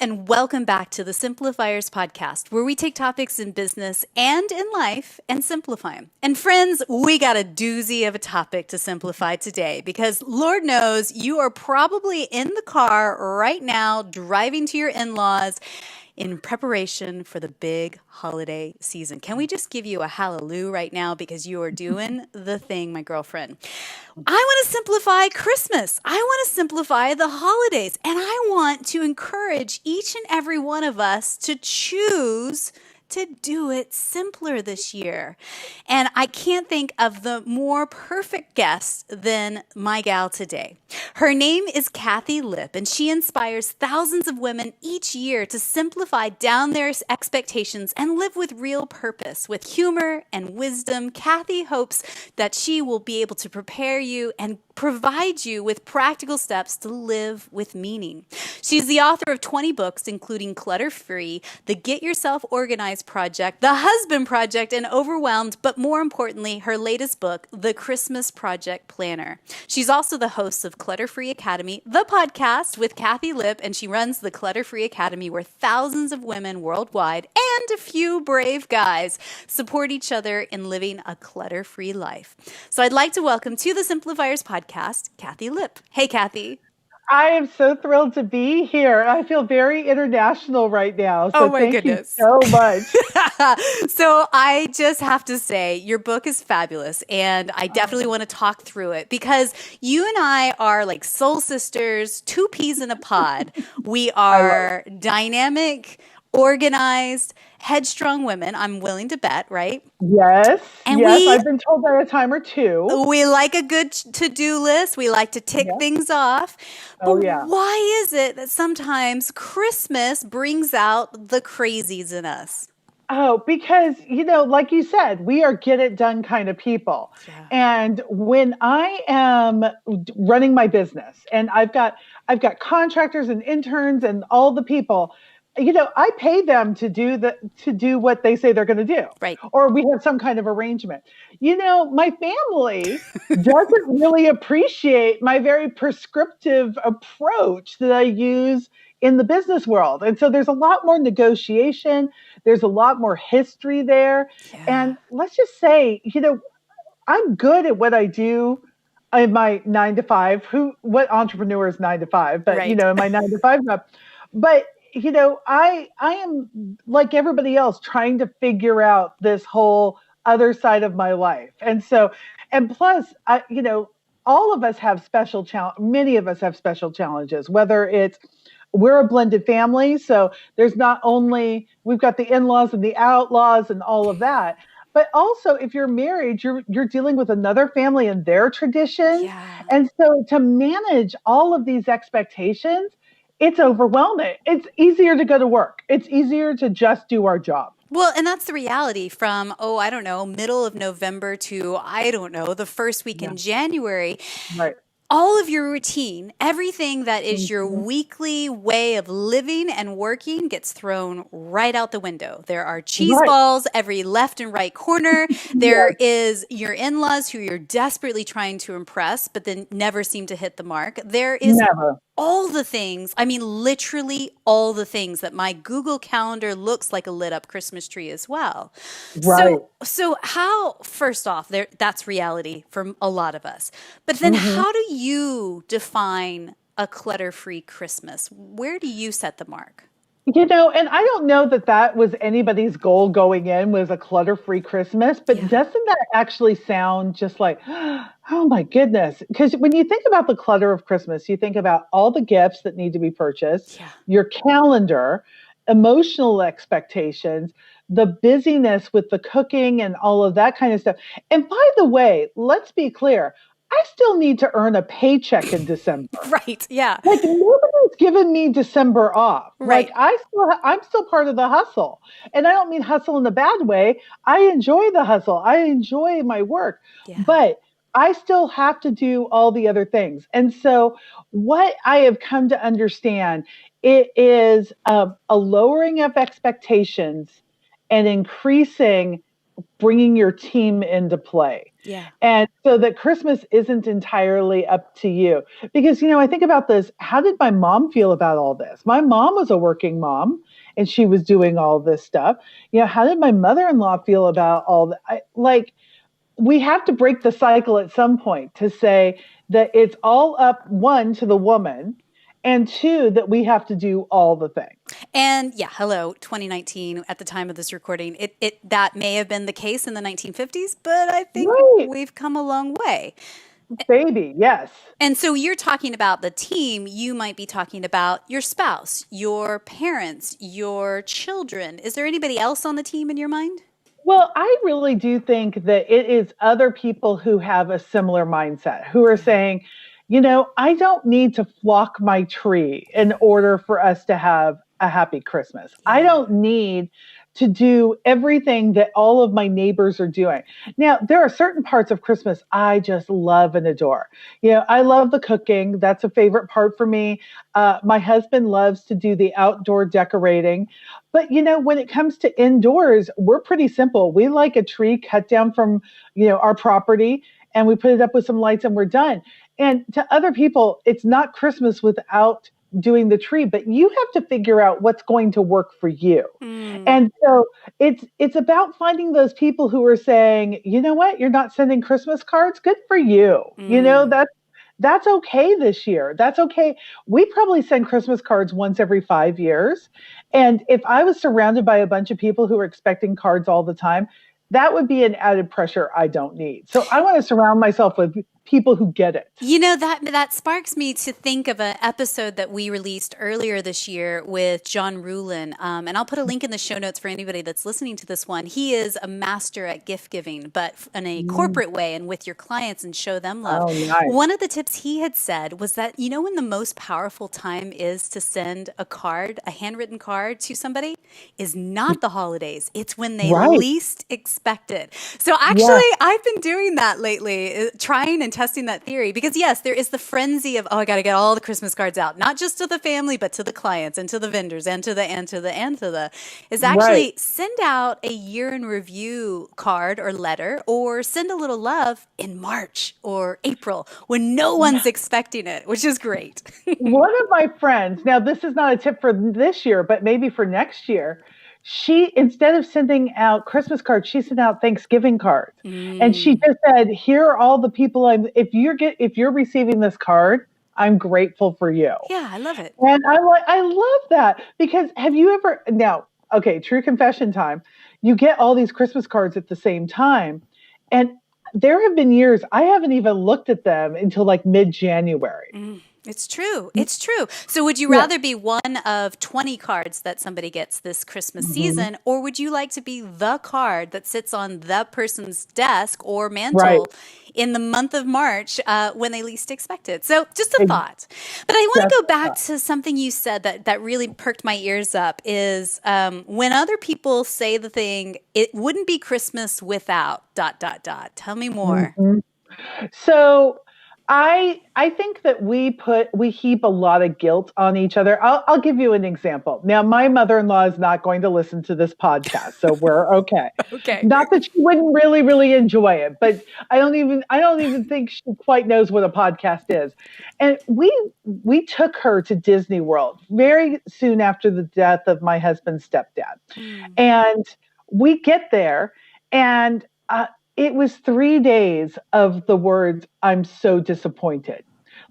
and welcome back to the Simplifiers podcast, where we take topics in business and in life and simplify them. And friends, we got a doozy of a topic to simplify today because Lord knows you are probably in the car right now driving to your in-laws in preparation for the big holiday season. Can we just give you a hallelujah right now because you are doing the thing, my girlfriend? I want to simplify Christmas. I want to simplify the holidays. And I want to encourage each and every one of us to choose to do it simpler this year. And I can't think of the more perfect guest than my gal today. Her name is Kathi Lipp, and she inspires thousands of women each year to simplify down their expectations and live with real purpose. With humor and wisdom, Kathi hopes that she will be able to prepare you and provide you with practical steps to live with meaning. She's the author of 20 books, including Clutter-Free, the Get Yourself Organized Project, The Husband Project, and Overwhelmed, but more importantly, her latest book, The Christmas Project Planner. She's also the host of Clutter-Free Academy, the podcast with Kathi Lipp, and she runs the Clutter-Free Academy where thousands of women worldwide and a few brave guys support each other in living a clutter-free life. So I'd like to welcome to the Simplifiers podcast, Kathi Lipp. Hey, Kathi. I am so thrilled to be here. I feel very international right now. So thank you so much. So I just have to say, your book is fabulous. And I definitely want to talk through it because you and I are like soul sisters, two peas in a pod. We are dynamic, organized, headstrong women. I'm willing to bet, right? Yes. I've been told that a time or two. We like a good to-do list. We like to tick things off. But why is it that sometimes Christmas brings out the crazies in us? Oh, because, like you said, we are get it done kind of people. Yeah. And when I am running my business and I've got contractors and interns and all the people, I pay them to do what they say they're going to do. Right. Or we have some kind of arrangement. My family doesn't really appreciate my very prescriptive approach that I use in the business world. And so there's a lot more negotiation. There's a lot more history there. Yeah. And let's just say, I'm good at what I do in my 9 to 5. What entrepreneur is 9 to 5? But, in my 9 to 5 job. But I am like everybody else trying to figure out this whole other side of my life. And so, and plus, all of us have many of us have special challenges, whether it's, we're a blended family. So we've got the in-laws and the outlaws and all of that. But also, if you're married, you're dealing with another family and their traditions. Yeah. And so to manage all of these expectations, it's overwhelming. It's easier to go to work. It's easier to just do our job. Well, and that's the reality from, middle of November to, the first week in January. Right. All of your routine, everything that is your weekly way of living and working gets thrown right out the window. There are cheese balls every left and right corner. There is your in-laws who you're desperately trying to impress, but then never seem to hit the mark. There is all the things, literally all the things that my Google Calendar looks like a lit up Christmas tree as well. Right. So how, first off, that's reality for a lot of us. But then how do you define a clutter-free Christmas? Where do you set the mark? And I don't know that was anybody's goal going in, was a clutter-free Christmas, but doesn't that actually sound just like, oh my goodness? Because when you think about the clutter of Christmas, you think about all the gifts that need to be purchased, your calendar, emotional expectations, the busyness with the cooking and all of that kind of stuff. And by the way, let's be clear, I still need to earn a paycheck in December. Right. Yeah. Like nobody's given me December off. Right. Like I'm still part of the hustle. And I don't mean hustle in a bad way. I enjoy the hustle. I enjoy my work. Yeah. But I still have to do all the other things. And so what I have come to understand, it is a lowering of expectations and increasing bringing your team into play. Yeah. And so that Christmas isn't entirely up to you. Because, I think about this. How did my mom feel about all this? My mom was a working mom and she was doing all this stuff. How did my mother-in-law feel about all that? We have to break the cycle at some point to say that it's all up, one, to the woman, and two, that we have to do all the things. And yeah, hello, 2019 at the time of this recording. It that may have been the case in the 1950s, but I think we've come a long way. Baby, yes. And so you're talking about the team, you might be talking about your spouse, your parents, your children. Is there anybody else on the team in your mind? Well, I really do think that it is other people who have a similar mindset, who are saying, I don't need to flock my tree in order for us to have a happy Christmas. Yeah. I don't need to do everything that all of my neighbors are doing. Now, there are certain parts of Christmas I just love and adore. I love the cooking. That's a favorite part for me. My husband loves to do the outdoor decorating. But, when it comes to indoors, we're pretty simple. We like a tree cut down from, our property, and we put it up with some lights and we're done. And to other people, it's not Christmas without doing the tree, but you have to figure out what's going to work for you. And so it's about finding those people who are saying, you know what, you're not sending Christmas cards? Good for you. That's okay this year. That's okay. We probably send Christmas cards once every 5 years. And if I was surrounded by a bunch of people who are expecting cards all the time, that would be an added pressure I don't need. So I want to surround myself with people who get it. That sparks me to think of an episode that we released earlier this year with John Rulin. And I'll put a link in the show notes for anybody that's listening to this one. He is a master at gift giving, but in a corporate way and with your clients, and show them love. Oh, nice. One of the tips he had said was that, when the most powerful time is to send a card, a handwritten card to somebody, is not the holidays. It's when they least expect it. So actually, I've been doing that lately, trying and testing that theory, because yes, there is the frenzy of, I got to get all the Christmas cards out, not just to the family, but to the clients and to the vendors and to the, is actually send out a year in review card or letter, or send a little love in March or April when no one's expecting it, which is great. One of my friends, now this is not a tip for this year, but maybe for next year, she, instead of sending out Christmas cards, she sent out Thanksgiving cards. And she just said, here are all the people if you're receiving this card, I'm grateful for you. Yeah, I love it. And I love that, because have you ever, now, okay, true confession time. You get all these Christmas cards at the same time. And there have been years I haven't even looked at them until like mid-January. It's true. It's true. So would you rather be one of 20 cards that somebody gets this Christmas season, or would you like to be the card that sits on the person's desk or mantle in the month of March when they least expect it? So just a thought. But I want to go back to something you said that really perked my ears up, is when other people say the thing, it wouldn't be Christmas without ... Tell me more. So I think that we heap a lot of guilt on each other. I'll give you an example. Now, my mother-in-law is not going to listen to this podcast, so we're okay. Okay. Not that she wouldn't really, really enjoy it, but I don't even think she quite knows what a podcast is. And we took her to Disney World very soon after the death of my husband's stepdad. And we get there, and it was 3 days of the words, I'm so disappointed.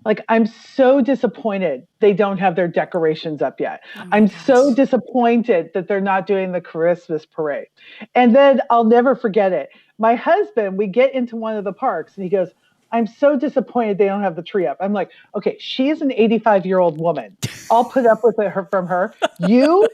Like, I'm so disappointed they don't have their decorations up yet. I'm so disappointed that they're not doing the Christmas parade. And then I'll never forget it. My husband, we get into one of the parks and he goes, I'm so disappointed they don't have the tree up. I'm like, okay, she is an 85-year-old woman. I'll put up with it from her. You?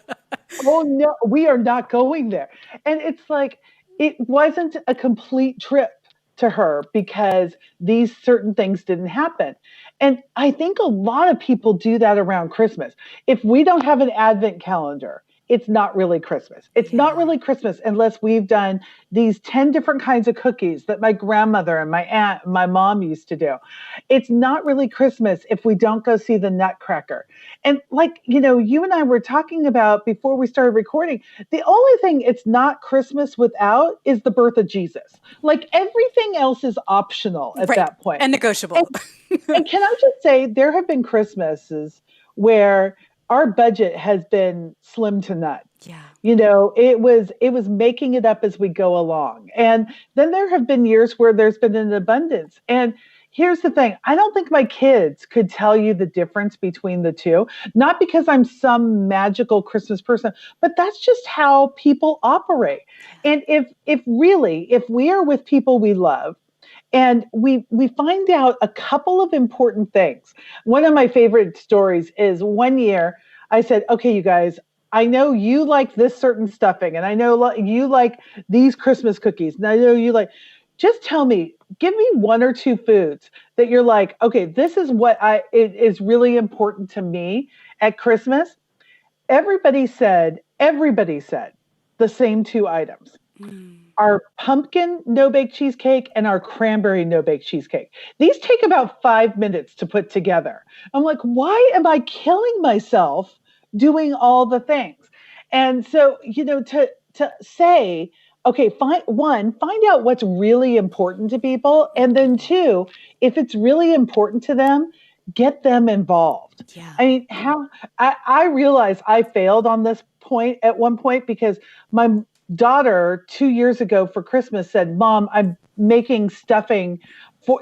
Oh, no, we are not going there. And it's like, it wasn't a complete trip to her because these certain things didn't happen. And I think a lot of people do that around Christmas. If we don't have an advent calendar, it's not really Christmas. It's not really Christmas unless we've done these 10 different kinds of cookies that my grandmother and my aunt and my mom used to do. It's not really Christmas if we don't go see the Nutcracker. And like, you and I were talking about before we started recording, the only thing it's not Christmas without is the birth of Jesus. Like everything else is optional at that point. And negotiable. And can I just say, there have been Christmases where our budget has been slim to none. Yeah. It was making it up as we go along. And then there have been years where there's been an abundance. And here's the thing. I don't think my kids could tell you the difference between the two, not because I'm some magical Christmas person, but that's just how people operate. And if we are with people we love, and we find out a couple of important things. One of my favorite stories is one year I said, okay, you guys, I know you like this certain stuffing, and I know you like these Christmas cookies, and I know you like, just tell me, give me one or two foods that you're like, okay, this is what it is really important to me at Christmas. Everybody said the same two items. Our pumpkin no-bake cheesecake and our cranberry no-bake cheesecake. These take about 5 minutes to put together. I'm like, why am I killing myself doing all the things? And so, to say, okay, find out what's really important to people. And then two, if it's really important to them, get them involved. Yeah. I mean, I realized I failed on this point at one point because my daughter 2 years ago for Christmas said, Mom, I'm making stuffing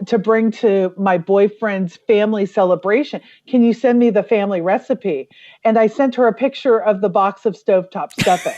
to bring to my boyfriend's family celebration. Can you send me the family recipe? And I sent her a picture of the box of stovetop stuffing.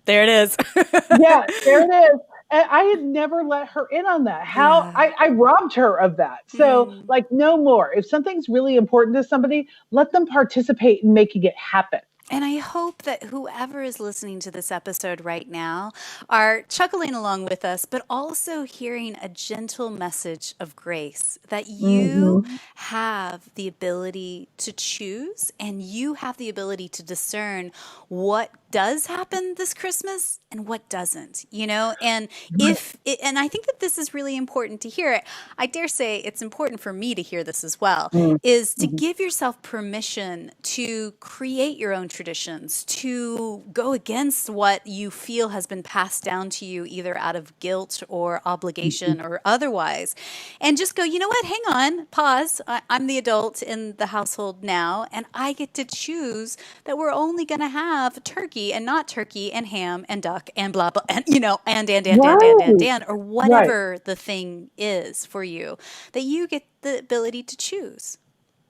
There it is. Yeah, there it is. And I had never let her in on that. I robbed her of that. So no more. If something's really important to somebody, let them participate in making it happen. And I hope that whoever is listening to this episode right now are chuckling along with us, but also hearing a gentle message of grace that you have the ability to choose, and you have the ability to discern what does happen this Christmas and what doesn't, and and I think that this is really important to hear. I dare say it's important for me to hear this as well, is to give yourself permission to create your own traditions, to go against what you feel has been passed down to you either out of guilt or obligation or otherwise, and just go, you know what, hang on, pause. I'm the adult in the household now, and I get to choose that we're only going to have turkey and not turkey and ham and duck and blah, blah, and, and, or whatever the thing is for you, that you get the ability to choose.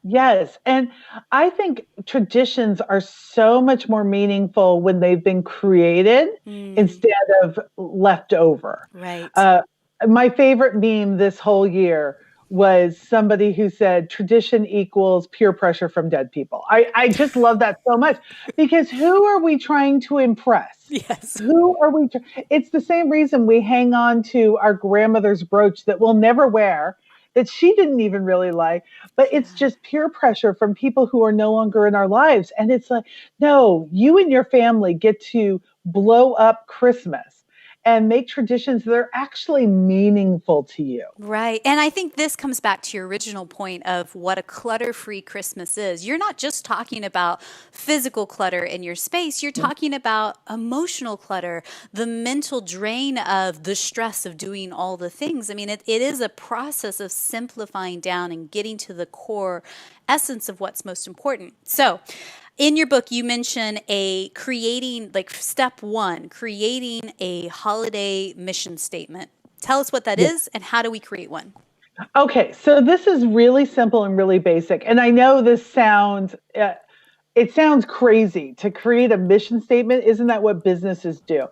Yes. And I think traditions are so much more meaningful when they've been created instead of left over. Right. My favorite meme this whole year was somebody who said tradition equals peer pressure from dead people. I just love that so much, because who are we trying to impress? Yes. Who are we? It's the same reason we hang on to our grandmother's brooch that we'll never wear, that she didn't even really like, but it's just peer pressure from people who are no longer in our lives. And it's like, no, you and your family get to blow up Christmas and make traditions that are actually meaningful to you. Right. And I think this comes back to your original point of what a clutter-free Christmas is. You're not just talking about physical clutter in your space. You're talking about emotional clutter, the mental drain of the stress of doing all the things. I mean, it is a process of simplifying down and getting to the core essence of what's most important. So, in your book, you mention step one, creating a holiday mission statement. Tell us what that is and how do we create one? Okay, so this is really simple and really basic. And I know this sounds crazy to create a mission statement. Isn't that what businesses do?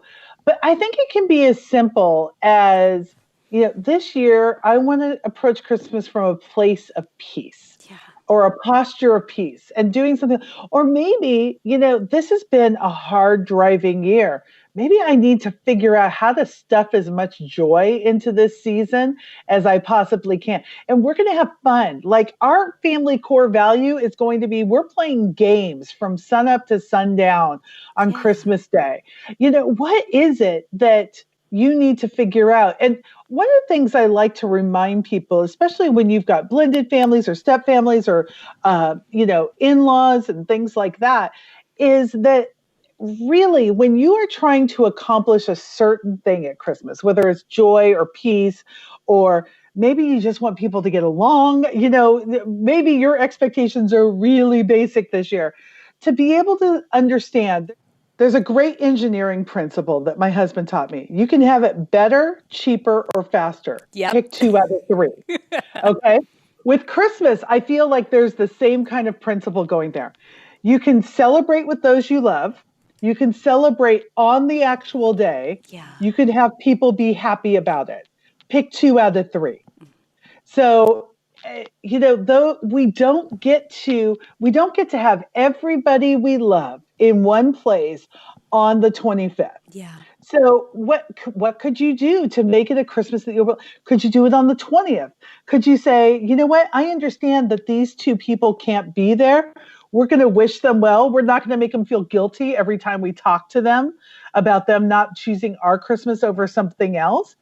But I think it can be as simple as, this year I want to approach Christmas from a place of peace. Yeah. Or a posture of peace and doing something. Or maybe, this has been a hard driving year. maybe I need to figure out how to stuff as much joy into this season as I possibly can. And we're going to have fun. Like our family core value is going to be we're playing games from sunup to sundown on Yeah. Christmas Day. What is it that you need to figure out? And one of the things I like to remind people, especially when you've got blended families or step families or, in-laws and things like that, is that really, when you are trying to accomplish a certain thing at Christmas, whether it's joy or peace, or maybe you just want people to get along, maybe your expectations are really basic this year, to be able to understand there's a great engineering principle that my husband taught me. You can have it better, cheaper, or faster. Yep. Pick 2 out of 3. Okay. With Christmas, I feel like there's the same kind of principle going there. You can celebrate with those you love. You can celebrate on the actual day. Yeah. You can have people be happy about it. Pick 2 out of 3. So, though we don't get to have everybody we love in one place on the 25th. Yeah. So what could you do to make it a Christmas that could you do it on the 20th? Could you say, you know what? I understand that these 2 people can't be there. We're going to wish them well. We're not going to make them feel guilty every time we talk to them about them not choosing our Christmas over something else.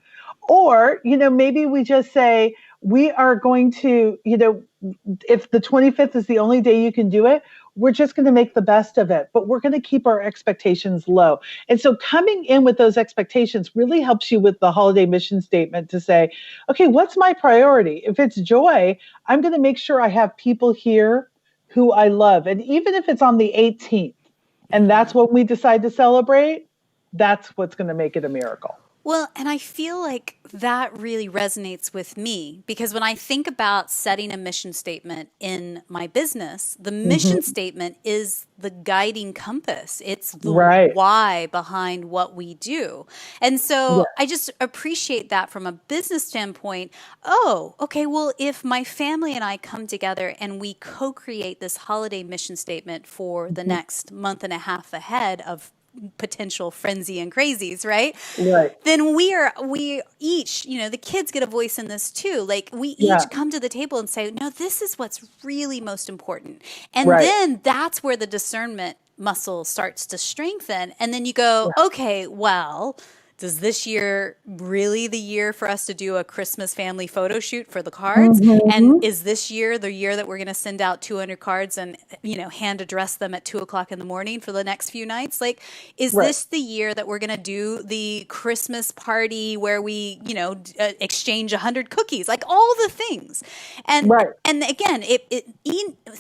Or, maybe we just say, we are going to, if the 25th is the only day you can do it, we're just going to make the best of it, but we're going to keep our expectations low. And so coming in with those expectations really helps you with the holiday mission statement to say, okay, what's my priority? If it's joy, I'm going to make sure I have people here who I love. And even if it's on the 18th, and that's when we decide to celebrate, that's what's going to make it a miracle. Well, and I feel like that really resonates with me because when I think about setting a mission statement in my business, the mission statement is the guiding compass. It's the why behind what we do. And so I just appreciate that from a business standpoint. Oh, okay, well, if my family and I come together and we co-create this holiday mission statement for the next month and a half ahead of potential frenzy and crazies, right? Then we each, the kids get a voice in this too. Like we each come to the table and say, no, this is what's really most important. And then that's where the discernment muscle starts to strengthen. And then you go, okay, well, is this year really the year for us to do a Christmas family photo shoot for the cards? And is this year the year that we're going to send out 200 cards and, hand address them at 2:00 in the morning for the next few nights? Like, is this the year that we're going to do the Christmas party where we, exchange 100 cookies? Like all the things. And again,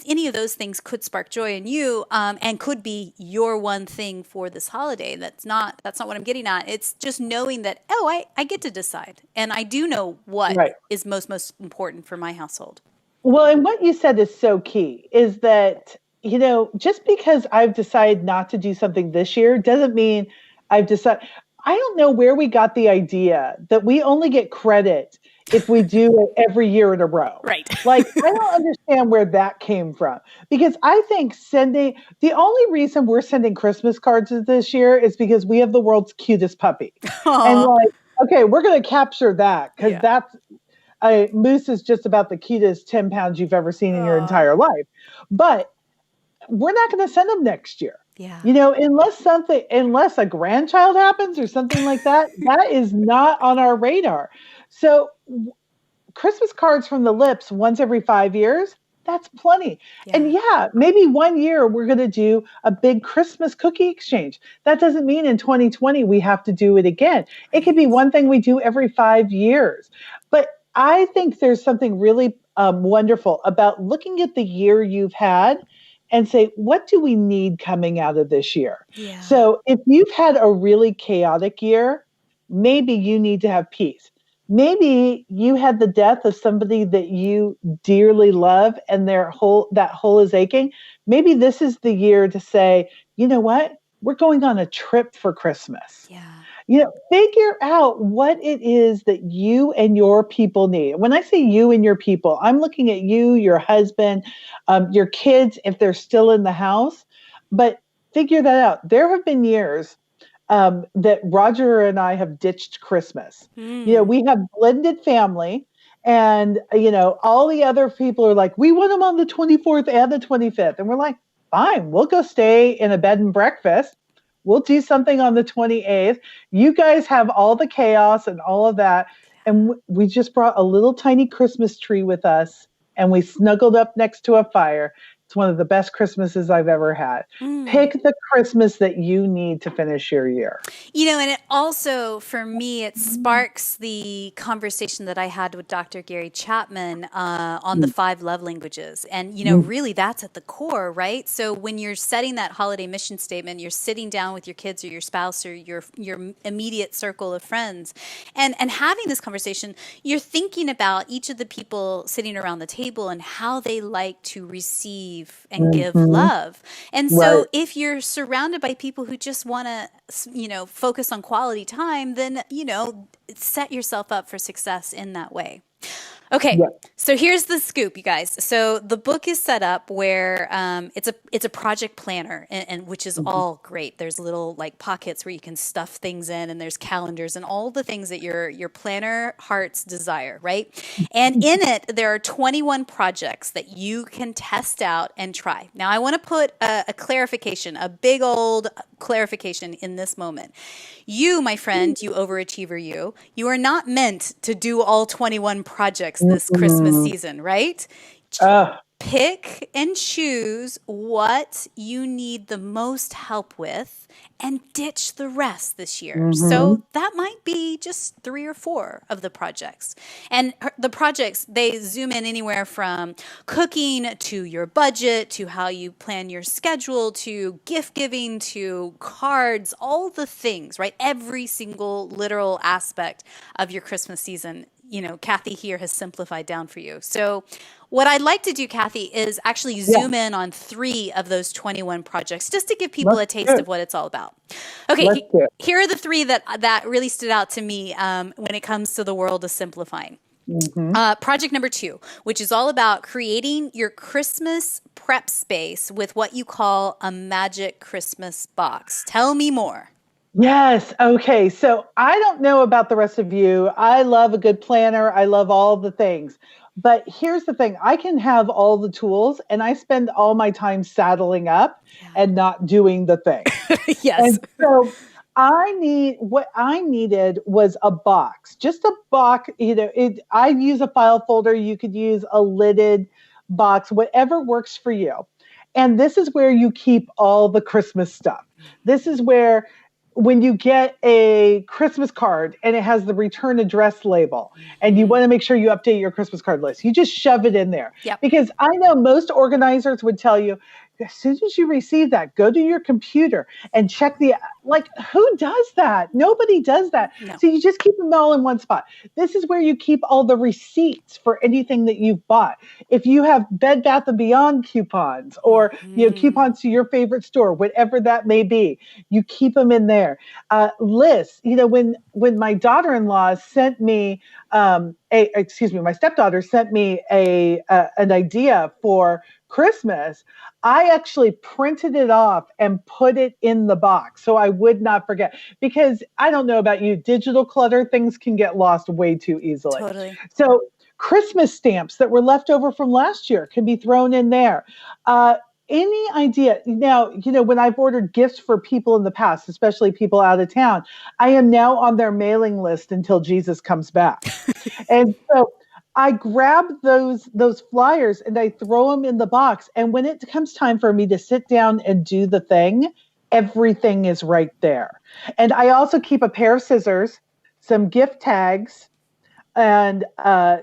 any of those things could spark joy in you and could be your one thing for this holiday. That's not what I'm getting at. It's just knowing that, I get to decide. And I do know what is most important for my household. Well, and what you said is so key is that, just because I've decided not to do something this year doesn't mean I've decided. I don't know where we got the idea that we only get credit if we do it every year in a row. Right. Like, I don't understand where that came from. Because I think the only reason we're sending Christmas cards this year is because we have the world's cutest puppy. And okay, we're going to capture that because Moose is just about the cutest 10 pounds you've ever seen in your entire life. But we're not going to send them next year. Yeah. Unless a grandchild happens or something like that, that is not on our radar. So Christmas cards from the Lips once every 5 years, that's plenty. Yeah. And maybe one year we're going to do a big Christmas cookie exchange. That doesn't mean in 2020 we have to do it again. It could be one thing we do every 5 years. But I think there's something really wonderful about looking at the year you've had and say, what do we need coming out of this year? Yeah. So if you've had a really chaotic year, maybe you need to have peace. Maybe you had the death of somebody that you dearly love and that hole is aching. Maybe this is the year to say, you know what? We're going on a trip for Christmas. Yeah. Figure out what it is that you and your people need. When I say you and your people, I'm looking at you, your husband, your kids, if they're still in the house, but figure that out. There have been years, that Roger and I have ditched Christmas. We have blended family. And, all the other people are like, we want them on the 24th and the 25th. And we're like, fine, we'll go stay in a bed and breakfast. We'll do something on the 28th. You guys have all the chaos and all of that. And we just brought a little tiny Christmas tree with us, and we snuggled up next to a fire. It's one of the best Christmases I've ever had. Pick the Christmas that you need to finish your year. And it also, for me, it sparks the conversation that I had with Dr. Gary Chapman on the 5 love languages. And, really that's at the core, right? So when you're setting that holiday mission statement, you're sitting down with your kids or your spouse or your immediate circle of friends and having this conversation, you're thinking about each of the people sitting around the table and how they like to receive and give love. And so if you're surrounded by people who just want to, focus on quality time, then, set yourself up for success in that way. Okay, so here's the scoop, you guys. So the book is set up where it's a project planner, and which is all great. There's little like pockets where you can stuff things in, and there's calendars and all the things that your planner hearts desire, right? And in it, there are 21 projects that you can test out and try. Now, I want to put a clarification, a big old clarification in this moment. You, my friend, you overachiever, you are not meant to do all 21 projects this Christmas season, right? Pick and choose what you need the most help with and ditch the rest this year. So that might be just 3 or 4 of the projects. And the projects, they zoom in anywhere from cooking to your budget, to how you plan your schedule, to gift giving, to cards, all the things, right? Every single literal aspect of your Christmas season, Kathi here has simplified down for you. So what I'd like to do, Kathi, is actually zoom in on 3 of those 21 projects just to give people a taste of what it's all about. Okay, here are the 3 that really stood out to me when it comes to the world of simplifying. Project number 2, which is all about creating your Christmas prep space with what you call a magic Christmas box. Tell me more. Yes. Okay. So I don't know about the rest of you. I love a good planner. I love all the things. But here's the thing. I can have all the tools, and I spend all my time saddling up and not doing the thing. Yes. And so what I needed was a box, just a box. I use a file folder. You could use a lidded box, whatever works for you. And this is where you keep all the Christmas stuff. This is where, when you get a Christmas card and it has the return address label and you want to make sure you update your Christmas card list, you just shove it in there. Because I know most organizers would tell you, as soon as you receive that, go to your computer and check who does that? Nobody does that. No. So you just keep them all in one spot. This is where you keep all the receipts for anything that you've bought. If you have Bed Bath & Beyond coupons or coupons to your favorite store, whatever that may be, you keep them in there. Lists, when my daughter-in-law sent me, my stepdaughter sent me an idea for Christmas, I actually printed it off and put it in the box so I would not forget. Because I don't know about you, digital clutter, things can get lost way too easily. Totally. So Christmas stamps that were left over from last year can be thrown in there. Any idea? Now, when I've ordered gifts for people in the past, especially people out of town, I am now on their mailing list until Jesus comes back. And so I grab those flyers and I throw them in the box. And when it comes time for me to sit down and do the thing, everything is right there. And I also keep a pair of scissors, some gift tags, and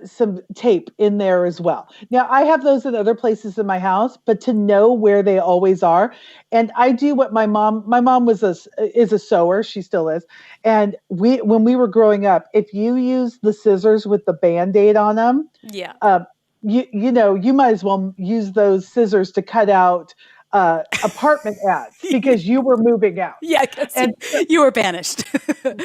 some tape in there as well. Now, I have those in other places in my house, but to know where they always are. And I do what my mom is a sewer. She still is. And when we were growing up, if you use the scissors with the Band-Aid on them, you might as well use those scissors to cut out apartment ads because you were moving out. Yeah, because And you were banished.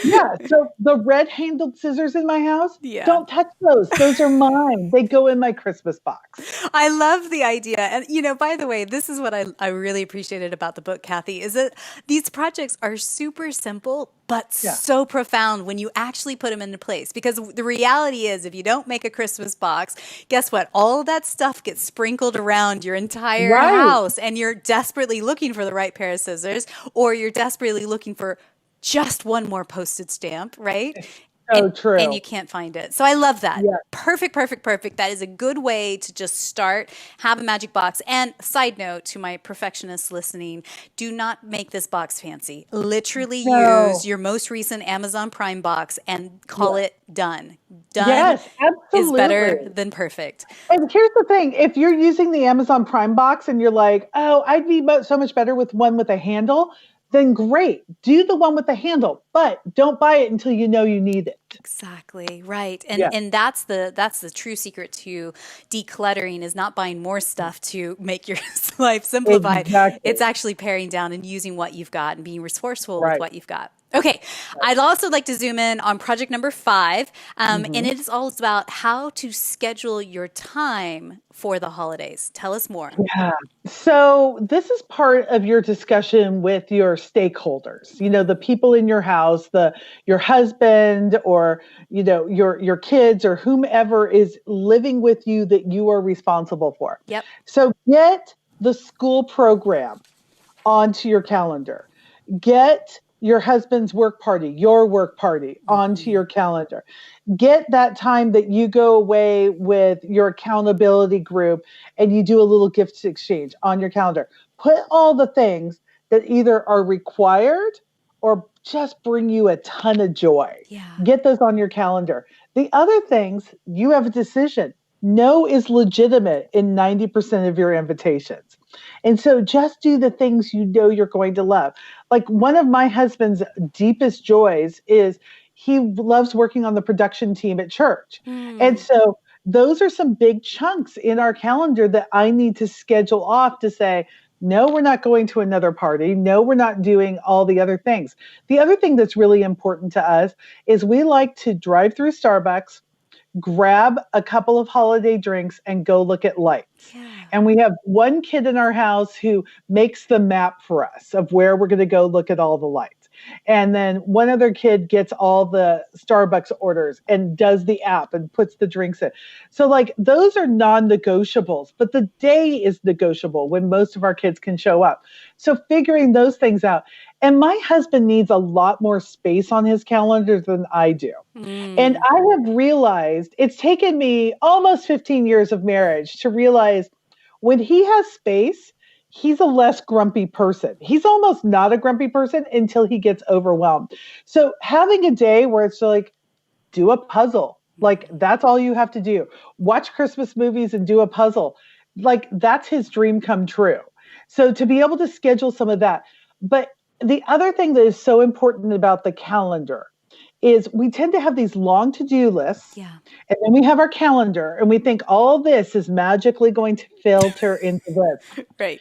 yeah, so the red-handled scissors in my house, Yeah. don't touch those. Those are mine. They go in my Christmas box. I love the idea. And, by the way, this is what I really appreciated about the book, Kathi, is that these projects are super simple, but Yeah. so profound when you actually put them into place. Because the reality is, if you don't make a Christmas box, guess what? All of that stuff gets sprinkled around your entire Right. house, and you're desperately looking for the right pair of scissors, or you're desperately looking for just one more postage stamp, right? So And true. you can't find it. So I love that. Yeah. Perfect, perfect, perfect. That is a good way to just start, have a magic box. And side note to my perfectionists listening, do not make this box fancy. Literally use No. your most recent Amazon Prime box and call Yeah. it done. Done Yes, is better absolutely. than perfect. And here's the thing, if you're using the Amazon Prime box and you're like, "Oh, I'd be so much better with one with a handle," then great. Do the one with the handle, but don't buy it until you know you need it. Exactly, right. And Yeah, and that's the true secret to decluttering, is not buying more stuff to make your life simplified. exactly. It's actually paring down and using what you've got and being resourceful with Right. what you've got. Okay, I'd also like to zoom in on project number 5, and Mhm. it is all about how to schedule your time for the holidays. Tell us more. Yeah. So this is part of your discussion with your stakeholders. The people in your house, your husband or your kids or whomever is living with you that you are responsible for. Yep. So get the school program onto your calendar. Get your husband's work party, your work party onto Mhm. your calendar. Get that time that you go away with your accountability group and you do a little gift exchange on your calendar. Put all the things that either are required or just bring you a ton of joy. Yeah. Get those on your calendar. The other things, you have a decision. No is legitimate in 90% of your invitations. And so just do the things you know you're going to love. Like one of my husband's deepest joys is he loves working on the production team at church. And Mm. so those are some big chunks in our calendar that I need to schedule off to say, no, we're not going to another party. No, we're not doing all the other things. The other thing that's really important to us is we like to drive through Starbucks, grab a couple of holiday drinks, and go look at lights. Yeah. And we have one kid in our house who makes the map for us of where we're going to go look at all the lights. And then one other kid gets all the Starbucks orders and does the app and puts the drinks in. So, like, those are non negotiables, but the day is negotiable when most of our kids can show up. So, figuring those things out. And my husband needs a lot more space on his calendar than I do. And Mm. I have realized it's taken me almost 15 years of marriage to realize when he has space, he's a less grumpy person. He's almost not a grumpy person until he gets overwhelmed. So having a day where it's like, do a puzzle, like that's all you have to do. Watch Christmas movies and do a puzzle. Like that's his dream come true. So to be able to schedule some of that. But the other thing that is so important about the calendar is we tend to have these long to-do lists, Yeah. and then we have our calendar and we think all this is magically going to filter into this. Right.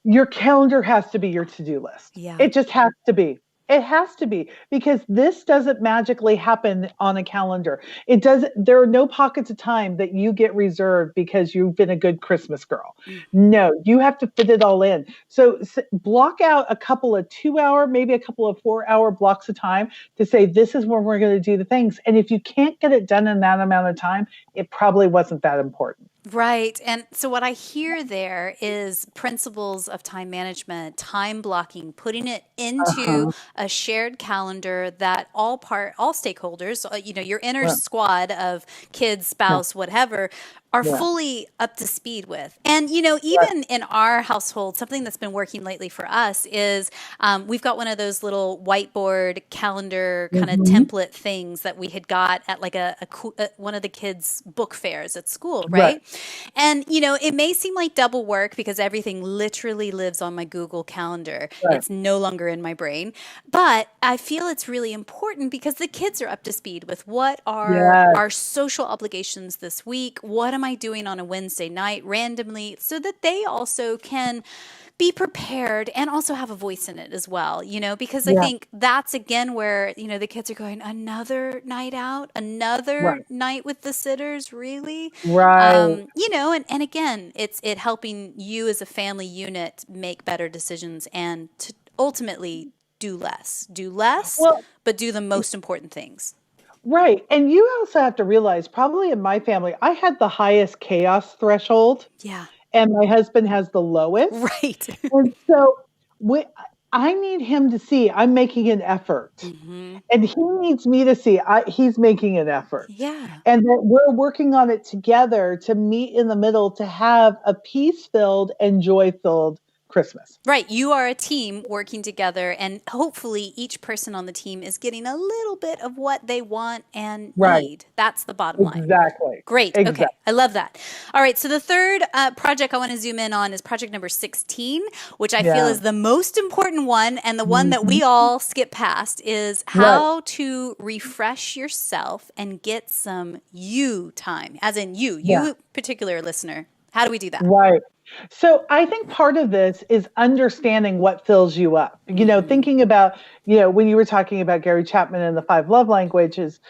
Your calendar has to be your to-do list. Yeah. It just has to be. It has to be because this doesn't magically happen on a calendar. It does. There are no pockets of time that you get reserved because you've been a good Christmas girl. Mm. No, you have to fit it all in. So block out a couple of 2 hour, maybe a couple of 4 hour blocks of time to say, this is when we're going to do the things. And if you can't get it done in that amount of time, it probably wasn't that important. Right. And so what I hear there is principles of time management, time blocking, putting it into Uh-huh. a shared calendar that all stakeholders, your inner Yeah. squad of kids, Yeah. spouse, whatever, are Yeah. fully up to speed with. And, Right. even in our household, something that's been working lately for us is we've got one of those little whiteboard calendar kind of Mhm. template things that we had got at like one of the kids' book fairs at school, Right. right? And, it may seem like double work because everything literally lives on my Google Calendar. Right. It's no longer in my brain. But I feel it's really important because the kids are up to speed with what are Yes. our social obligations this week, what am I doing on a Wednesday night randomly, so that they also can be prepared and also have a voice in it as well, because I Yeah. think that's again where, the kids are going, another night out, another Right. night with the sitters, really? Right. And again, it's helping you as a family unit make better decisions and to ultimately do less, Well, but do the most important things. right. And you also have to realize, probably in my family, I had the highest chaos threshold Yeah. and my husband has the lowest. Right. And so we, I need him to see I'm making an effort. Hmm. And he needs me to see he's making an effort. Yeah. And that we're working on it together to meet in the middle to have a peace filled and joy filled Christmas. Right. You are a team working together, and hopefully each person on the team is getting a little bit of what they want and Right. need. That's the bottom line. Exactly. Great. Okay. Exactly. I love that. All right. So the third project I want to zoom in on is project number 16, which I feel Yeah. is the most important one, and the one that Mhm. we all skip past is Right. how to refresh yourself and get some you time, as in Yeah. you particular listener. How do we do that? Right. So I think part of this is understanding what fills you up. Hmm. Thinking about, when you were talking about Gary Chapman and the five love languages,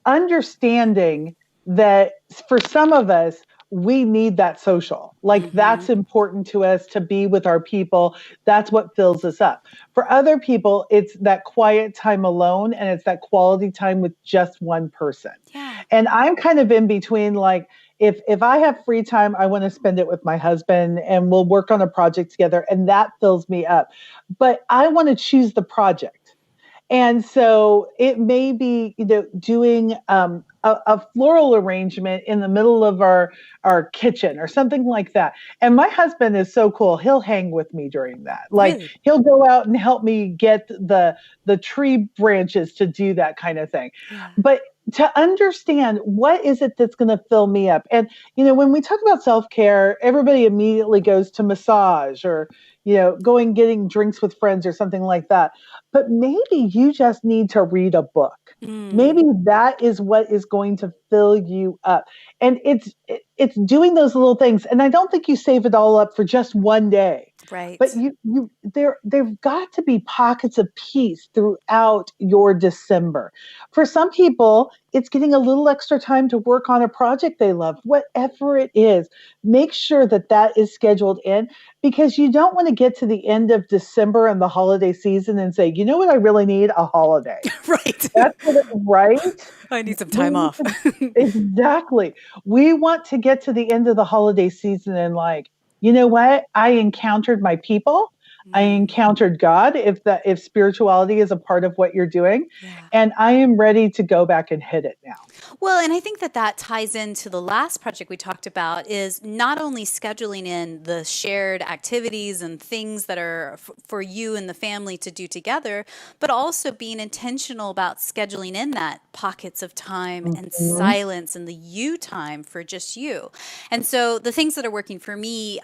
understanding that for some of us, we need that social. Like Hmm. that's important to us to be with our people. That's what fills us up. For other people, it's that quiet time alone and it's that quality time with just one person. Yeah. And I'm kind of in between, like, if I have free time, I want to spend it with my husband and we'll work on a project together and that fills me up. But I want to choose the project. And so it may be, doing a floral arrangement in the middle of our kitchen or something like that. And my husband is so cool. He'll hang with me during that. Like Really? he'll go out and help me get the tree branches to do that kind of thing. Yeah. But to understand what is it that's going to fill me up. And, when we talk about self-care, everybody immediately goes to massage or, getting drinks with friends or something like that. But maybe you just need to read a book. Mm, Maybe that is what is going to fill you up. And it's doing those little things. And I don't think you save it all up for just one day. But right. there've got to be pockets of peace throughout your December. For some people, it's getting a little extra time to work on a project they love, whatever it is. Make sure that that is scheduled in because you don't want to get to the end of December and the holiday season and say, you know what, I really need a holiday. Right. That's what right? I need some We time need off. to, exactly. We want to get to the end of the holiday season and like, you know what? I encountered my people. I Mm, encountered God if spirituality is a part of what you're doing, yeah. and I am ready to go back and hit it now. Well, and I think that ties into the last project we talked about is not only scheduling in the shared activities and things that are for you and the family to do together, but also being intentional about scheduling in that pockets of time and Mhm. silence and the you time for just you. And so the things that are working for me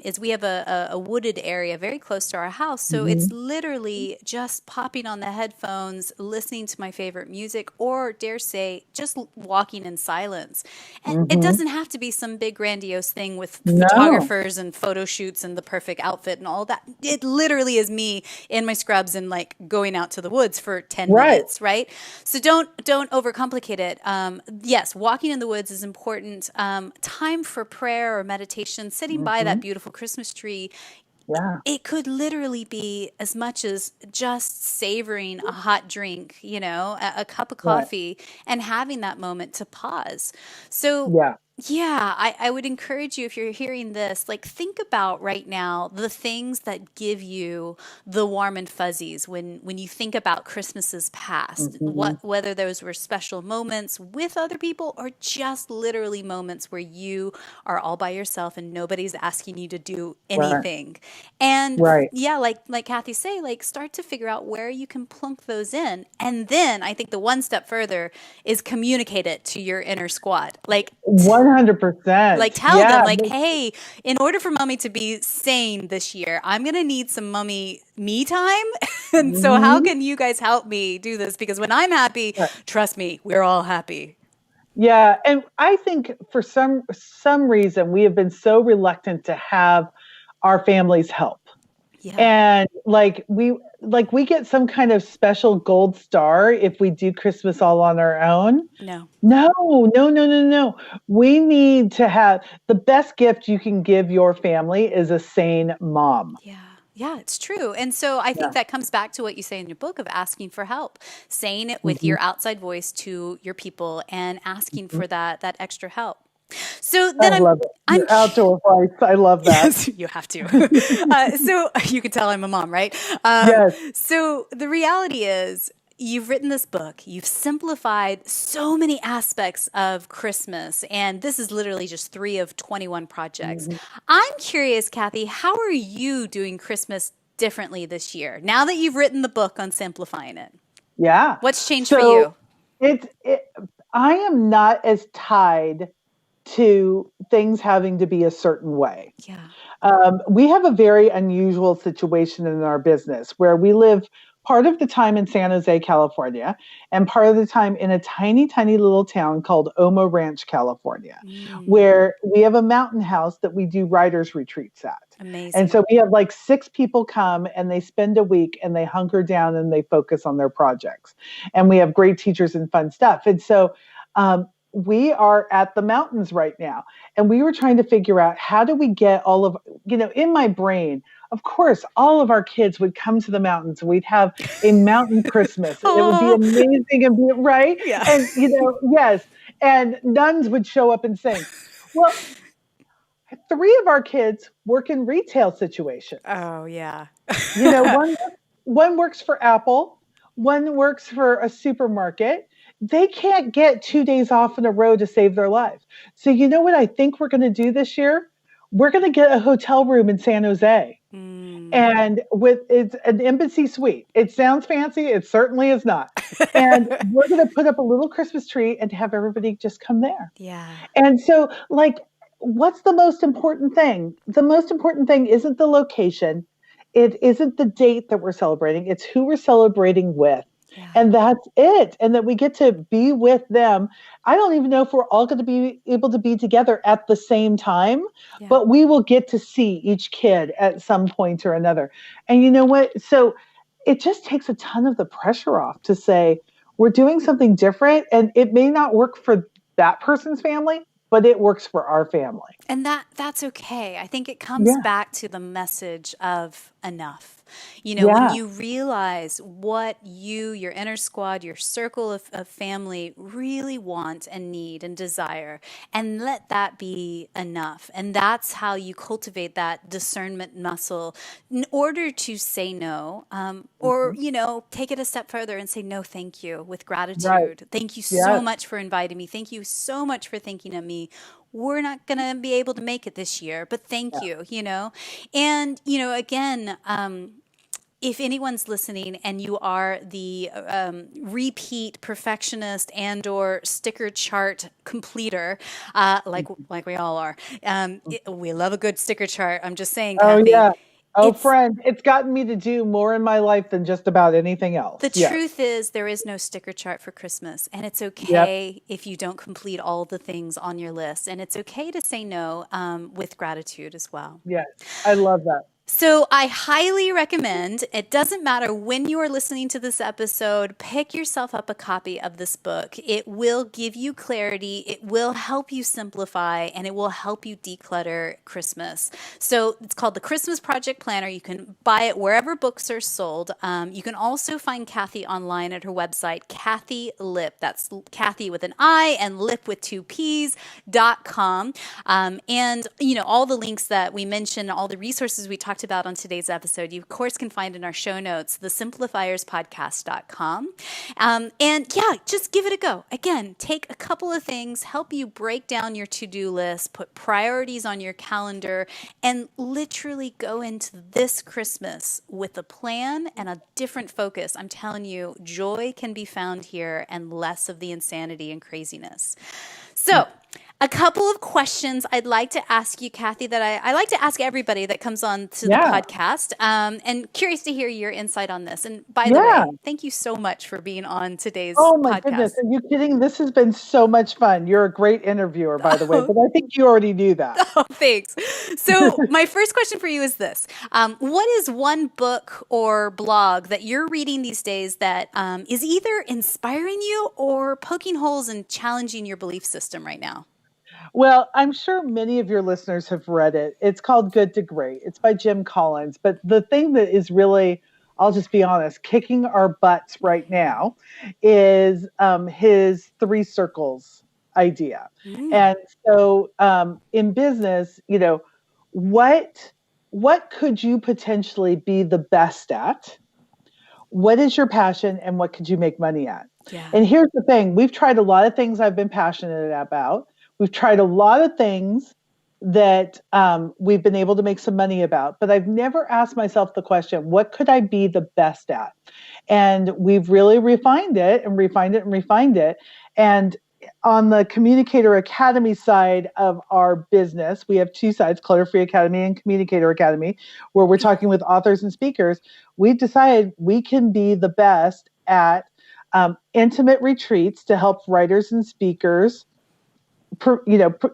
is we have a wooded area very close to our house. So it's Mhm. literally just popping on the headphones, listening to my favorite music, or dare say, just walking in silence. And it Mhm. doesn't have to be some big grandiose thing with No. photographers and photo shoots and the perfect outfit and all that. It literally is me in my scrubs and like going out to the woods for 10 Right. minutes, right? So don't overcomplicate it. Yes, walking in the woods is important. Time for prayer or meditation, sitting by that Mhm. beautiful Christmas tree, Yeah. it could literally be as much as just savoring a hot drink, a cup of Right. coffee and having that moment to pause. So, Yeah. yeah, I would encourage you if you're hearing this, like think about right now the things that give you the warm and fuzzies when you think about Christmases past. Mhm. Whether those were special moments with other people or just literally moments where you are all by yourself and nobody's asking you to do Right. anything. And Right. yeah, like Kathi say, like start to figure out where you can plunk those in. And then I think the one step further is communicate it to your inner squad. 100%. Tell them Yeah. like, hey, in order for mommy to be sane this year, I'm gonna need some mommy me time. And so how Mhm. can you guys help me do this? Because when I'm happy, Right. trust me, we're all happy. Yeah, and I think for some reason we have been so reluctant to have our families help. Yeah. And like we get some kind of special gold star if we do Christmas all on our own. No. No, no, no, no, no. We need to have the best gift you can give your family is a sane mom. Yeah. Yeah, it's true. And so I think Yeah. that comes back to what you say in your book of asking for help, saying it with Mhm, your outside voice to your people and asking mhm. for that extra help. So I then love it. I'm Your outdoor voice. I love that. yes, you have to. So you can tell I'm a mom, right? Yes. So the reality is, you've written this book, you've simplified so many aspects of Christmas, and this is literally just 3 of 21 projects. Mhm. I'm curious, Kathi, how are you doing Christmas differently this year now that you've written the book on simplifying it? Yeah. What's changed for So you? it I am not as tied to things having to be a certain way. Yeah. We have a very unusual situation in our business where we live part of the time in San Jose, California, and part of the time in a tiny, tiny little town called Oma Ranch, California, Mm, where we have a mountain house that we do writers' retreats at. And amazing. so we have like 6 people come and they spend a week and they hunker down and they focus on their projects. And we have great teachers and fun stuff. And so we are at the mountains right now and we were trying to figure out how do we get all of in my brain, of course all of our kids would come to the mountains, we'd have a mountain Christmas and it would be Oh, amazing and be right. yeah. And yes, and nuns would show up and sing. Well, 3 of our kids work in retail situations. Oh, yeah. One works for Apple, one works for a supermarket. They can't get 2 days off in a row to save their lives. So you know what I think we're going to do this year? We're going to get a hotel room in San Jose, Mm. and with it's an embassy suite. It sounds fancy, it certainly is not. And we're going to put up a little Christmas tree and have everybody just come there. Yeah. And so, like, what's the most important thing? The most important thing isn't the location. It isn't the date that we're celebrating. It's who we're celebrating with. Yeah. And that's it. And that we get to be with them. I don't even know if we're all going to be able to be together at the same time, Yeah. but we will get to see each kid at some point or another. And you know what? So it just takes a ton of the pressure off to say, we're doing something different and it may not work for that person's family, but it works for our family. And that's okay. I think it comes Yeah. back to the message of enough. When Yeah. you realize what you, your inner squad, your circle of family really want and need and desire, and let that be enough. And that's how you cultivate that discernment muscle in order to say no, or, Mhm. take it a step further and say no, thank you with Right. gratitude. Thank you so Yes. much for inviting me. Thank you so much for thinking of me. We're not going to be able to make it this year, but thank Yeah. you. And, again, if anyone's listening and you are the repeat perfectionist and/or sticker chart completer, like we all are, we love a good sticker chart. I'm just saying, Oh, Kathi, yeah. Oh, it's friend, it's gotten me to do more in my life than just about anything the else. Yes. truth is there is no sticker chart for Christmas, and it's Yep. okay if you don't complete all the things on your list, and it's okay to say no with gratitude as well. Yes. I love that. So I highly recommend, it doesn't matter when you are listening to this episode, pick yourself up a copy of this book. It will give you clarity, it will help you simplify, and it will help you declutter Christmas. So it's called The Christmas Project Planner. You can buy it wherever books are sold. You can also find Kathi online at her website, Kathi Lipp. That's Kathi with an I and Lipp with 2 P's.com. And, all the links that we mentioned, all the resources we talked about on today's episode, you of course can find in our show notes, the simplifierspodcast.com. And yeah, just give it a go. Again, take a couple of things, help you break down your to-do list, put priorities on your calendar, and literally go into this Christmas with a plan and a different focus. I'm telling you, joy can be found here and less of the insanity and craziness. So, A couple of questions I'd like to ask you, Kathi, that I like to ask everybody that comes on to the Yeah. podcast, and curious to hear your insight on this. And by the Yeah. way, thank you so much for being on today's Oh my goodness. podcast. Are you kidding? This has been so much fun. You're a great interviewer, by the way, but I think you already knew that. Oh, thanks. So, my first question for you is this. What is one book or blog that you're reading these days that is either inspiring you or poking holes and challenging your belief system right now? Well, I'm sure many of your listeners have read it. It's called Good to Great. It's by Jim Collins. But the thing that is really, I'll just be honest, kicking our butts right now is his three circles idea. And so in business, what what could you potentially be the best at? What is your passion and what could you make money at? Yeah. And here's the thing, we've tried a lot of things I've been passionate about. We've tried a lot of things that we've been able to make some money about, but I've never asked myself the question, what could I be the best at? And we've really refined it and refined it and refined it. And on the Communicator Academy side of our business, we have two sides, Clutter-Free Academy and Communicator Academy, where we're talking with authors and speakers. We've decided we can be the best at intimate retreats to help writers and speakers,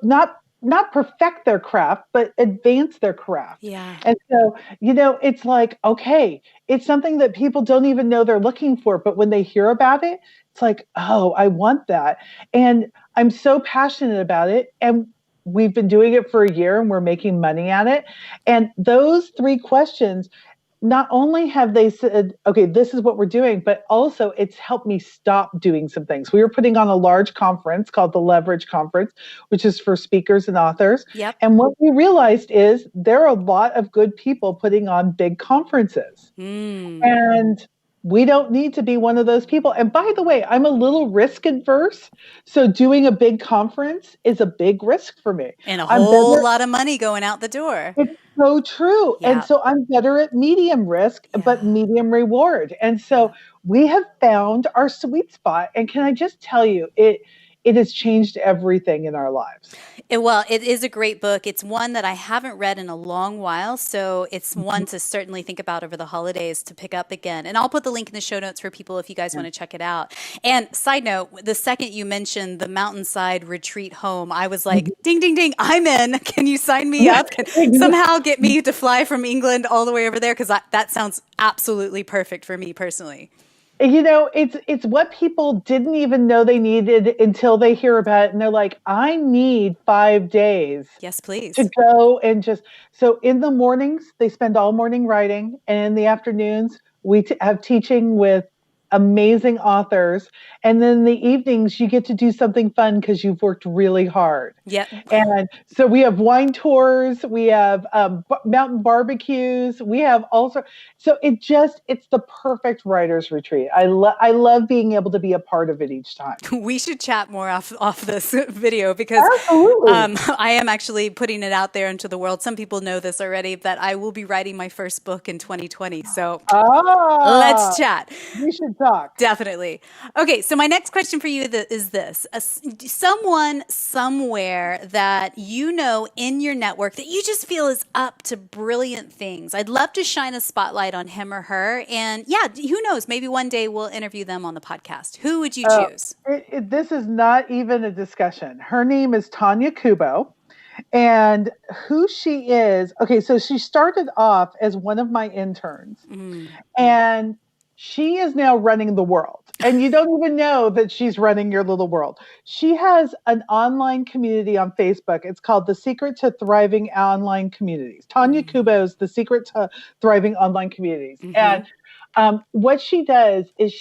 not perfect their craft, but advance their craft. Yeah. And so, it's like, okay, it's something that people don't even know they're looking for, but when they hear about it, it's like, oh, I want that. And I'm so passionate about it. And we've been doing it for a year and we're making money at it. And those three questions, not only have they said, okay, this is what we're doing, but also it's helped me stop doing some things. We were putting on a large conference called the Leverage Conference, which is for speakers and authors. Yep. And what we realized is there are a lot of good people putting on big conferences. And we don't need to be one of those people. And by the way, I'm a little risk adverse. So doing a big conference is a big risk for me. And a whole lot of money going out the door. It's so true. Yeah. And so I'm better at medium risk, but medium reward. And so we have found our sweet spot. And can I just tell you, it has changed everything in our lives. It is a great book. It's one that I haven't read in a long while, so it's one to certainly think about over the holidays to pick up again. And I'll put the link in the show notes for people if you guys want to check it out. And side note, the second you mentioned the mountainside retreat home, I was like, ding, ding, ding, I'm in. Can you sign me up? Can somehow get me to fly from England all the way over there? Because that sounds absolutely perfect for me personally. It's what people didn't even know they needed until they hear about it. And they're like, I need 5 days. Yes, please. To go and so in the mornings, they spend all morning writing. And in the afternoons, we have teaching with amazing authors. And then in the evenings, you get to do something fun because you've worked really hard. Yep. And so we have wine tours, we have mountain barbecues, we have also. So it's the perfect writer's retreat. I love being able to be a part of it each time. We should chat more off this video because I am actually putting it out there into the world. Some people know this already, that I will be writing my first book in 2020. So let's chat. We should talk. Definitely. Okay, so my next question for you is this. Someone somewhere that you know in your network that you just feel is up to brilliant things. I'd love to shine a spotlight on him or her. And yeah, who knows? Maybe one day we'll interview them on the podcast. Who would you choose? This is not even a discussion. Her name is Tanya Kubo. And who she is, okay, so she started off as one of my interns. And she is now running the world. And you don't even know that she's running your little world. She has an online community on Facebook. It's called The Secret to Thriving Online Communities. Tanya Kubo's The Secret to Thriving Online Communities. And what she does is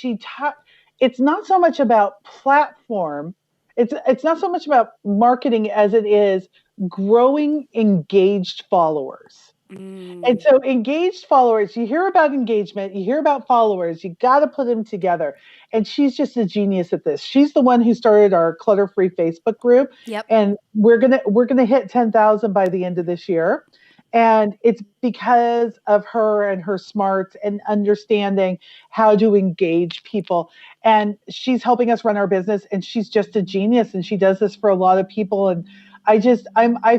it's not so much about platform. It's not so much about marketing as it is growing engaged followers. And so engaged followers, you hear about engagement, you hear about followers, you got to put them together. And she's just a genius at this. She's the one who started our clutter-free Facebook group. Yep. And we're going to hit 10,000 by the end of this year. And it's because of her and her smarts and understanding how to engage people. And she's helping us run our business, and she's just a genius, and she does this for a lot of people. And I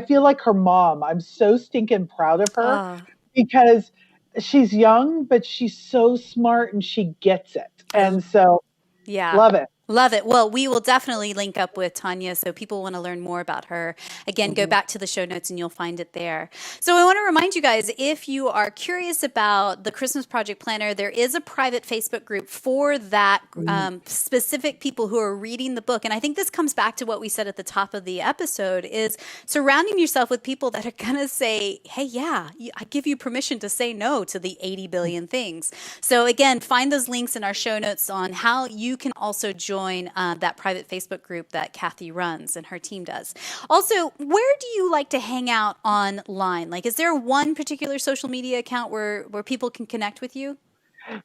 feel like her mom. I'm so stinking proud of her Oh, because she's young, but she's so smart and she gets it. I And so Yeah. love it. Love it. Well, we will definitely link up with Tanya so people want to learn more about her. Again, go Mhm. back to the show notes and you'll find it there. So, I want to remind you guys, if you are curious about the Christmas Project Planner, there is a private Facebook group for that Mhm. specific people who are reading the book. And I think this comes back to what we said at the top of the episode is surrounding yourself with people that are going to say, hey, yeah, I give you permission to say no to the 80 billion things. So again, find those links in our show notes on how you can also join that private Facebook group that Kathi runs and her team does. Also, where do you like to hang out online? Like, is there one particular social media account where people can connect with you?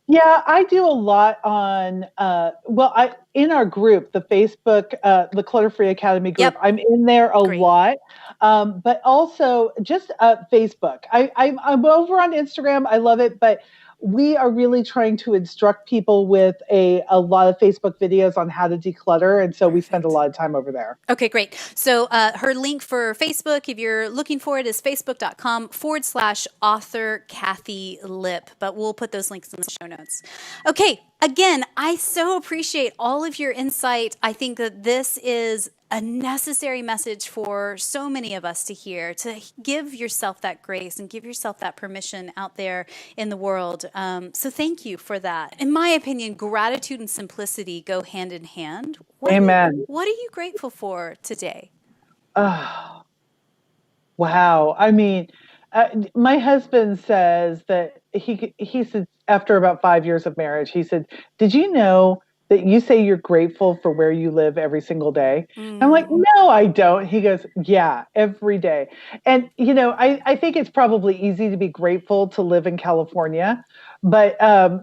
Yeah, I do a lot on I in our group, the Facebook, the Clutter-Free Academy group. Yep. I'm in there a Great. lot, but also just Facebook. I'm over on Instagram. I love it, but we are really trying to instruct people with a lot of Facebook videos on how to declutter, and so we spend a Perfect. lot of time over there. Okay, great. So her link for Facebook, if you're looking for it, is facebook.com/author Kathi Lipp. But we'll put those links in the show notes. Okay, again, I so appreciate all of your insight. I think that this is a necessary message for so many of us to hear, to give yourself that grace and give yourself that permission out there in the world. So thank you for that. In my opinion, gratitude and simplicity go hand in hand. Amen. What are you grateful for today? Oh, wow. I mean, my husband says that he said after about 5 years of marriage, he said, "Did you know that you say you're grateful for where you live every single day?" I'm like, Mm, "No, I don't." He goes, "Yeah, every day." And I think it's probably easy to be grateful to live in California, but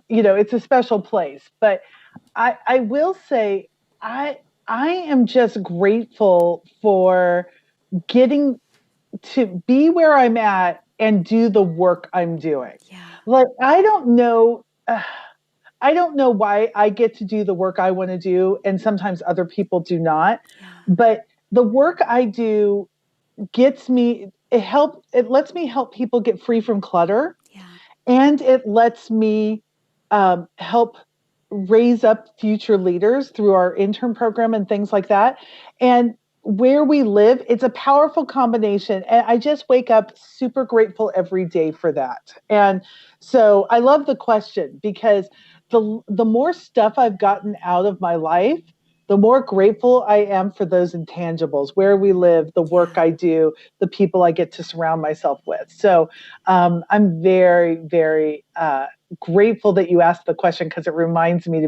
it's a special place. But I will say I I am just grateful for getting to be where I'm at and do the work I'm doing. yeah, Like I don't know why I get to do the work I want to do and sometimes other people do not. yeah, But the work I do it lets me help people get free from clutter, yeah, and it lets me help raise up future leaders through our intern program and things like that. And where we live, it's a powerful combination. And I just wake up super grateful every day for that. And so I love the question because the more stuff I've gotten out of my life, the more grateful I am for those intangibles, where we live, the work yeah. I do, the people I get to surround myself with. So I'm very, very grateful that you asked the question because it reminds me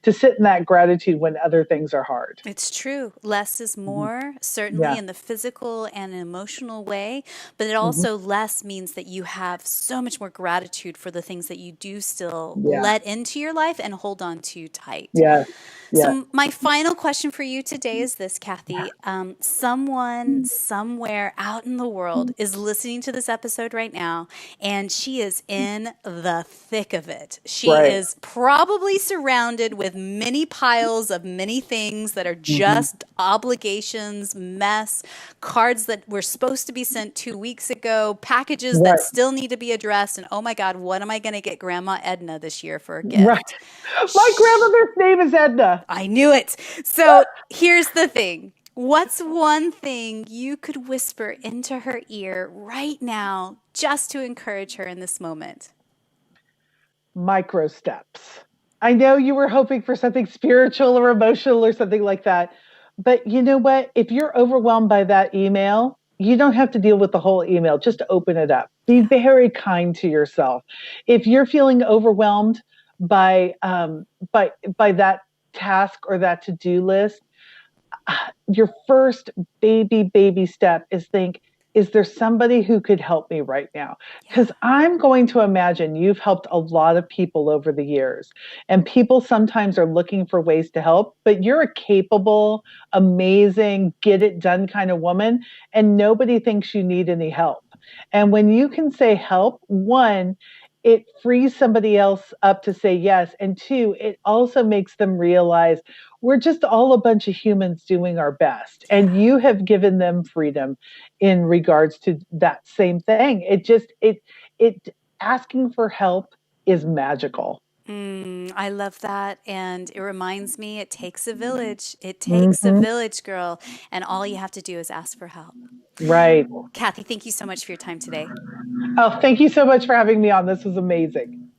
to sit in that gratitude when other things are hard. It's true. Less is Mhm. more, certainly Yeah. in the physical and emotional way, but it Mhm. also less means that you have so much more gratitude for the things that you do still Yeah. let into your life and hold on to tight. Yes. Yes. So, my final question for you today is this, Kathi. Someone somewhere out in the world is listening to this episode right now, and she is in the thick of it. She Right. is probably surrounded with many piles of many things that are Mhm. just obligations, mess, cards that were supposed to be sent 2 weeks ago, packages that Right. still need to be addressed. And oh my God, what am I going to get Grandma Edna this year for a Right. gift? My grandmother's name is Edna. I knew it. So here's the thing. What's one thing you could whisper into her ear right now just to encourage her in this moment? Micro steps. I know you were hoping for something spiritual or emotional or something like that. But you know what? If you're overwhelmed by that email, you don't have to deal with the whole email. Just open it up. Be Yeah. very kind to yourself. If you're feeling overwhelmed by by that task or that to-do list, your first baby step is think, is there somebody who could help me right now? Yeah. Because I'm going to imagine you've helped a lot of people over the years, and people sometimes are looking for ways to help, but you're a capable, amazing, get it done kind of woman, and nobody thinks you need any help. And when you can say help, one, it frees somebody else up to say yes. And two, it also makes them realize we're just all a bunch of humans doing our best. And you have given them freedom in regards to that same thing. It asking for help is magical. I love that. And it reminds me, it takes a village. It takes a Hmm. village, girl. And all you have to do is ask for help. Right. Kathi, thank you so much for your time today. Oh, thank you so much for having me on. This was amazing.